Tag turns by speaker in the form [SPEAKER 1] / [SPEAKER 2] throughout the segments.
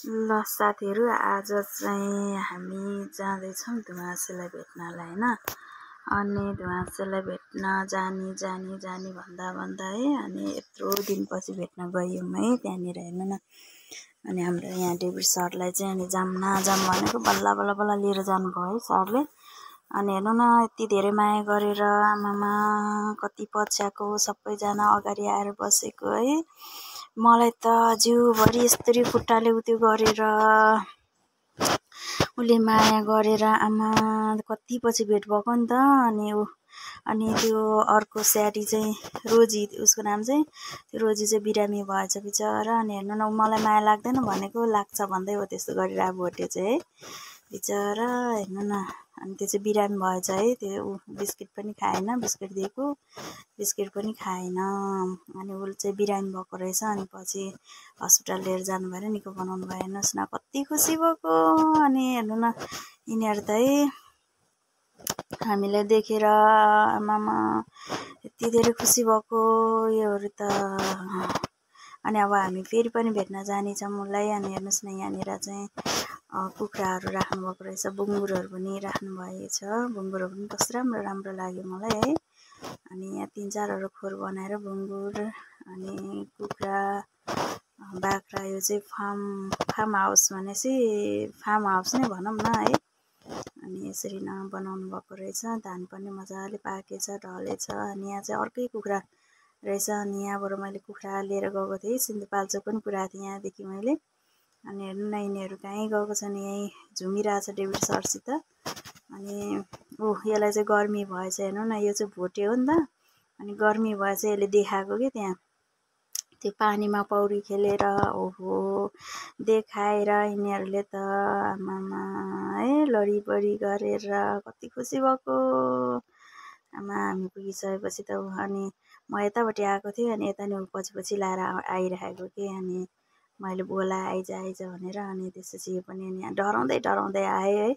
[SPEAKER 1] ल साथीहरू, आज चाहिँ हामी जाँदैछौँ धुवासेलाई भेट्नलाई हैन। अनि धुवासेलाई भेट्न जानी भन्दा है अनि यत्रो दिनपछि भेट्न गयौँ है त्यहाँनिर हेर्नु न। अनि हाम्रो यहाँ डेभिड सरलाई चाहिँ अनि जाम भनेको बल्ल लिएर जानुभयो है सरले। अनि हेर्नु न यति धेरै माया गरेर आमामा कति पछ्याएको सबैजना अगाडि आएर बसेको है। मलाई त जिउभरि यस्तरी खुट्टाले उत्यो गरेर उसले माया गरेर आमा कति पछि भेट भएको नि त। अनि त्यो अर्को स्याडी चाहिँ रोजी, उसको नाम चाहिँ रोजी चाहिँ बिरामी भएछ बिचरा। अनि हेर्नु न मलाई माया लाग्दैन भनेको लाग्छ भन्दै हो त्यस्तो गरेर अब भोटे चाहिँ है बिचरा हेर्नु न। अनि त्यो चाहिँ बिरामी भएछ है, त्यो बिस्किट पनि खाएन, बिस्किट दिएको बिस्किट पनि खाएन। अनि उसले चाहिँ बिरामी भएको रहेछ। अनि पछि हस्पिटल लिएर जानु भएर निको बनाउनु भयो। हेर्नुहोस् न कति खुसी भएको। अनि हेर्नु न यिनीहरू त है हामीलाई देखेर आमामा यति धेरै खुसी भएको योहरू त। अनि अब हामी फेरि पनि भेट्न जानेछौँ उसलाई। अनि हेर्नुहोस् न यहाँनिर चाहिँ कुखुराहरू राख्नुभएको रहेछ, बुङ्गुरहरू पनि राख्नुभएछ। बुङ्गुरहरू पनि कस्तो राम्रो लाग्यो मलाई है। अनि यहाँ 3-4 खोर बनाएर बुङ्गुर अनि कुखुरा बाख्रा, यो चाहिँ फार्म हाउस भनेपछि फार्म हाउस नै भनौँ न है। अनि यसरी न बनाउनु भएको रहेछ। धान पनि मजाले पाकेछ, ढलेछ। अनि यहाँ चाहिँ अर्कै कुखुरा रहेछ। अनि यहाँबाट मैले कुखुरा लिएर गएको थिएँ, सिन्धुपाल्चोक पनि पुऱ्याएको थिएँ यहाँदेखि मैले। अनि हेर्नु न यिनीहरू कहीँ गएको छन्, यहीँ झुमिरहेछ डेभिड सरसित। अनि यसलाई चाहिँ गर्मी भएछ हेर्नु न, यो चाहिँ भोटे हो नि त। अनि गर्मी भएछ यसले देखाएको कि त्यहाँ त्यो पानीमा पौडी खेलेर ओहो देखाएर यिनीहरूले त आमामा है लडीबडी गरेर कति खुसी भएको आमा। हामी पुगिसकेपछि त अनि म यतापट्टि आएको थिएँ, अनि यता नि पछि लाएर आइरहेको कि। अनि मैले बोला आइज भनेर। अनि त्यसपछि यो पनि अनि डराउँदै आयो है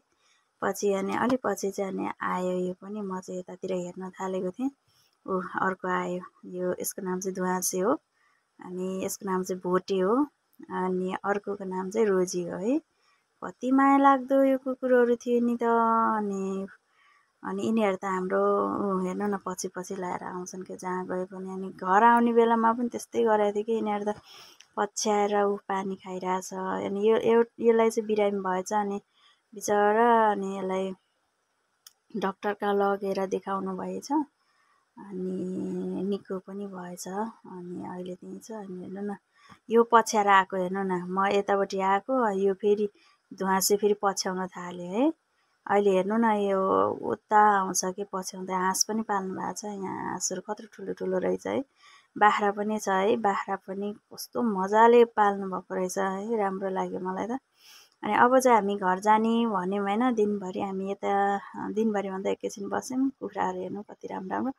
[SPEAKER 1] पछि। अनि अलिक पछि चाहिँ अनि आयो यो पनि। म चाहिँ यतातिर हेर्न थालेको थिएँ, अर्को आयो। यो यसको नाम चाहिँ धुवासे हो, अनि यसको नाम चाहिँ भोटे हो, अनि अर्कोको नाम चाहिँ रोजी हो है। कति माया लाग्दो यो कुकुरहरू थियो नि त। अनि यिनीहरू त हाम्रो हेर्नु न पछि लाएर आउँछन् कि जहाँ गए पनि। अनि घर आउने बेलामा पनि त्यस्तै गरेको थियो कि यिनीहरू त पछ्याएर पानी खाइरहेछ। अनि यसलाई चाहिँ बिरामी भएछ अनि बिचरा। अनि यसलाई डक्टर कहाँ लगेर देखाउनु भएछ। अनि निको पनि भएछ। अनि अहिले त्यहीँ छ। अनि हेर्नु न यो पछ्याएर आएको हेर्नु न, म यतापट्टि आएको, यो फेरि धुवासे फेरि पछ्याउन थाल्यो है। अहिले हेर्नु न यो उता आउँछ कि पछ्याउँदै। हाँस पनि पाल्नु भएको छ, यहाँ हाँसहरू कत्रो ठुलो रहेछ है। बाख्रा पनि छ है, बाख्रा पनि कस्तो मजाले पाल्नु भएको रहेछ है, राम्रो लाग्यो मलाई त। अनि अब चाहिँ हामी घर जाने भन्यौँ होइन, दिनभरि हामी यता दिनभरि भन्दा एकैछिन बस्यौँ, कुखुराहरू हेर्नु कति राम्रो।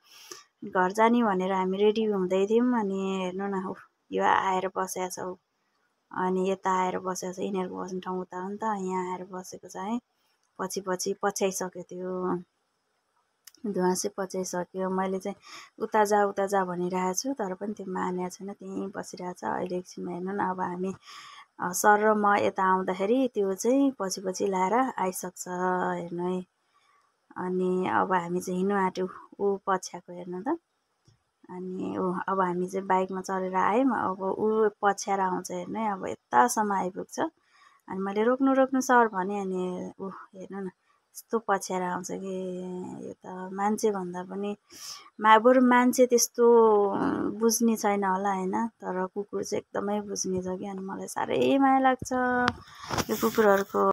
[SPEAKER 1] घर जाने भनेर हामी रेडी हुँदै थियौँ। अनि हेर्नु न यो आएर बसेको छ। अनि यता आएर बसेको छ, यिनीहरूको बस्ने ठाउँ उता हो नि त, यहाँ आएर बसेको छ है। पछि पछ्याइसक्यो त्यो धुवासे पछ्याइसक्यो। मैले चाहिँ उता जा भनिरहेको छु, तर पनि त्यो मानेको छैन, त्यहीँ बसिरहेछ। अहिले एकछिनमा हेर्नु न अब हामी सर र म यता आउँदाखेरि त्यो चाहिँ पछि लाएर आइसक्छ हेर्नु है। अनि अब हामी चाहिँ हिँड्नु आँट्यौँ, ऊ पछ्याएको हेर्नु त। अनि अब हामी चाहिँ बाइकमा चढेर आयौँ, अब ऊ पछ्याएर आउँछ हेर्नु है। अब यतासम्म आइपुग्छ। अनि मैले रोक्नु सर भने। अनि हेर्नु न यस्तो पछ्याएर आउँछ कि। यो त मान्छे भन्दा पनि बरु मान्छे त्यस्तो बुझ्ने छैन होला होइन, तर कुकुर चाहिँ एकदमै बुझ्ने छ कि। अनि मलाई साह्रै माया लाग्छ यो कुकुरहरूको।